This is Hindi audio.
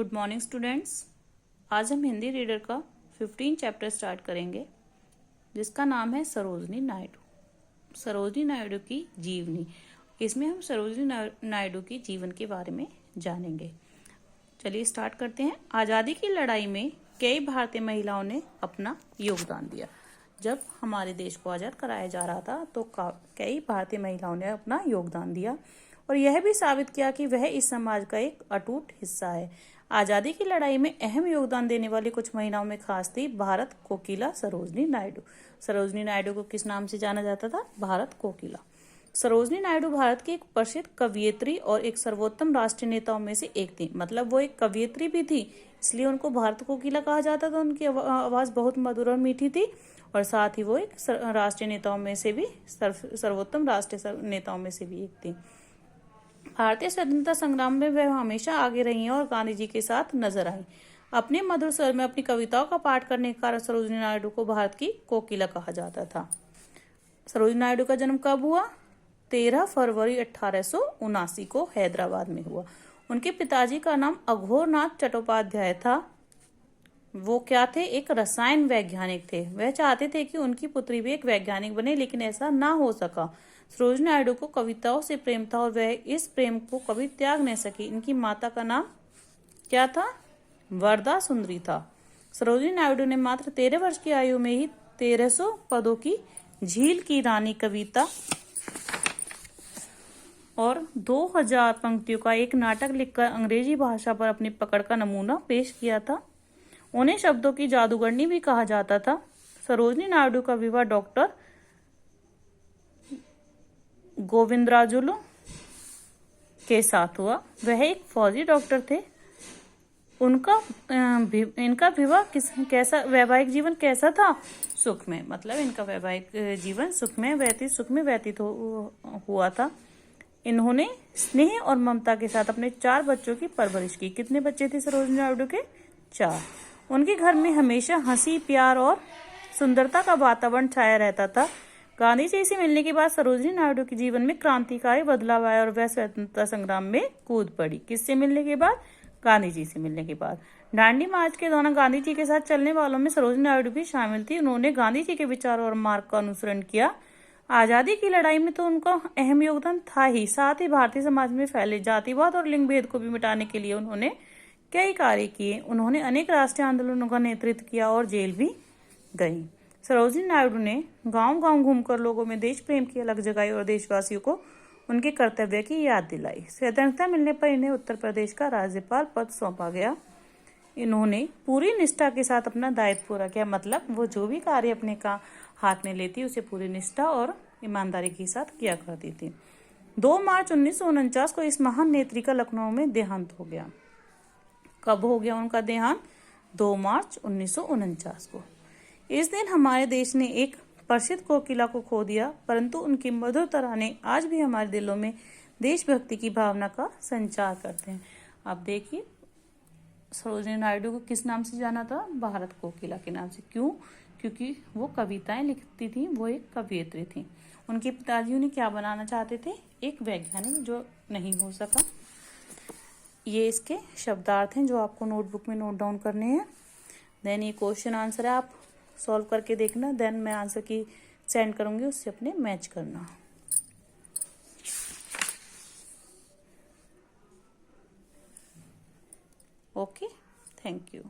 Good morning students. आज हम हिंदी रीडर का 15 चैप्टर स्टार्ट करेंगे जिसका नाम है सरोजनी नायडू। सरोजनी नायडू की जीवनी। इसमें हम सरोजनी नायडू की जीवन के बारे में जानेंगे। चलिए स्टार्ट करते हैं। आज़ादी की लड़ाई में कई भारतीय महिलाओं ने अपना योगदान दिया। जब हमारे देश को आज़ाद कराया जा रहा था तो कई भारतीय महिलाओं ने अपना योगदान दिया और यह भी साबित किया कि वह इस समाज का एक अटूट हिस्सा है। आज़ादी की लड़ाई में अहम योगदान देने वाली कुछ महिलाओं में खास थी भारत कोकिला सरोजनी नायडू। सरोजनी नायडू को किस नाम से जाना जाता था? भारत कोकिला। सरोजनी नायडू भारत की एक प्रसिद्ध कवयित्री और एक सर्वोत्तम राष्ट्रीय नेताओं में से एक थी। मतलब वो एक कवयित्री भी थी, इसलिए उनको भारत कोकिला कहा जाता था। उनकी आवाज बहुत मधुर और मीठी थी और साथ ही वो एक राष्ट्रीय नेताओं में से भी सर्वोत्तम राष्ट्रीय नेताओं में से भी एक थी। भारतीय स्वतंत्रता संग्राम में वह हमेशा आगे रही हैं और गांधी जी के साथ नजर आई। अपने मधुर स्वर में अपनी कविताओं का पाठ करने के कारण सरोजनी नायडू को भारत की कोकिला कहा जाता था। सरोजनी नायडू का जन्म कब हुआ? 13 फरवरी 1879 को हैदराबाद में हुआ। उनके पिताजी का नाम अघोरनाथ चट्टोपाध्याय था। वो क्या थे? एक रसायन वैज्ञानिक थे। वह चाहते थे कि उनकी पुत्री भी एक वैज्ञानिक बने, लेकिन ऐसा ना हो सका। सरोजनी नायडू को कविताओं से प्रेम था और वह इस प्रेम को कभी त्याग नहीं सकी। इनकी माता का नाम क्या था? वरदा सुंदरी था। सरोजनी नायडू ने मात्र 13 वर्ष की आयु में ही 1300 पदों की झील की रानी कविता और 2000 पंक्तियों का एक नाटक लिखकर अंग्रेजी भाषा पर अपनी पकड़ का नमूना पेश किया था। उन्हें शब्दों की जादूगरनी भी कहा जाता था। सरोजनी नायडू का विवाह डॉक्टर गोविंदराजुलु के साथ हुआ। वह एक फौजी डॉक्टर थे। इनका विवाह कैसा वैवाहिक जीवन कैसा था? सुखमय। मतलब इनका वैवाहिक जीवन सुखमय व्यतीत हुआ था। इन्होंने स्नेह और ममता के साथ अपने 4 बच्चों की परवरिश की। कितने बच्चे थे सरोजनी नायडू के? 4। उनके घर में हमेशा हंसी, प्यार और सुंदरता का वातावरण छाया रहता था। गांधी जी से मिलने के बाद सरोजनी नायडू के जीवन में क्रांतिकारी बदलाव आया और वह स्वतंत्रता संग्राम में कूद पड़ी। किससे मिलने के बाद? गांधी जी से मिलने के बाद। दांडी मार्च के दौरान गांधी जी के साथ चलने वालों में सरोजनी नायडू भी शामिल थी। उन्होंने गांधी जी के विचारों और मार्ग का अनुसरण किया। आजादी की लड़ाई में तो उनका अहम योगदान था ही, साथ ही भारतीय समाज में फैले जातिवाद और लिंग भेद को भी मिटाने के लिए उन्होंने कई कार्य किए। उन्होंने अनेक राष्ट्रीय आंदोलनों का नेतृत्व किया और जेल भी गई। सरोजनी नायडू ने गांव-गांव घूमकर लोगों में देश प्रेम की अलख जगाई और देशवासियों को उनके कर्तव्य की याद दिलाई। स्वतंत्रता मिलने पर इन्हें उत्तर प्रदेश का राज्यपाल पद सौंपा गया। इन्होंने पूरी निष्ठा के साथ अपना दायित्व पूरा किया। मतलब वो जो भी कार्य अपने का हाथ में लेती उसे पूरी निष्ठा और ईमानदारी के साथ किया करती थी। 2 मार्च 1949 को इस महान नेत्री का लखनऊ में देहांत हो गया। कब हो गया उनका देहांत? 2 मार्च 1949 को। इस दिन हमारे देश ने एक प्रसिद्ध कोकिला को खो दिया, परंतु उनकी मधुर तराने आज भी हमारे दिलों में देशभक्ति की भावना का संचार करते हैं। अब देखिए, सरोजनी नायडू को किस नाम से जाना था? भारत कोकिला के नाम से। क्यों? क्योंकि वो कविताएं लिखती थी, वो एक कवयित्री थी। उनके पिताजी उन्हें क्या बनाना चाहते थे? एक वैज्ञानिक, जो नहीं हो सका। ये इसके शब्दार्थ हैं जो आपको नोटबुक में नोट डाउन करने हैं। देन ये क्वेश्चन आंसर है, आप सॉल्व करके देखना। देन मैं आंसर की सेंड करूंगी, उससे अपने मैच करना। Okay, thank you.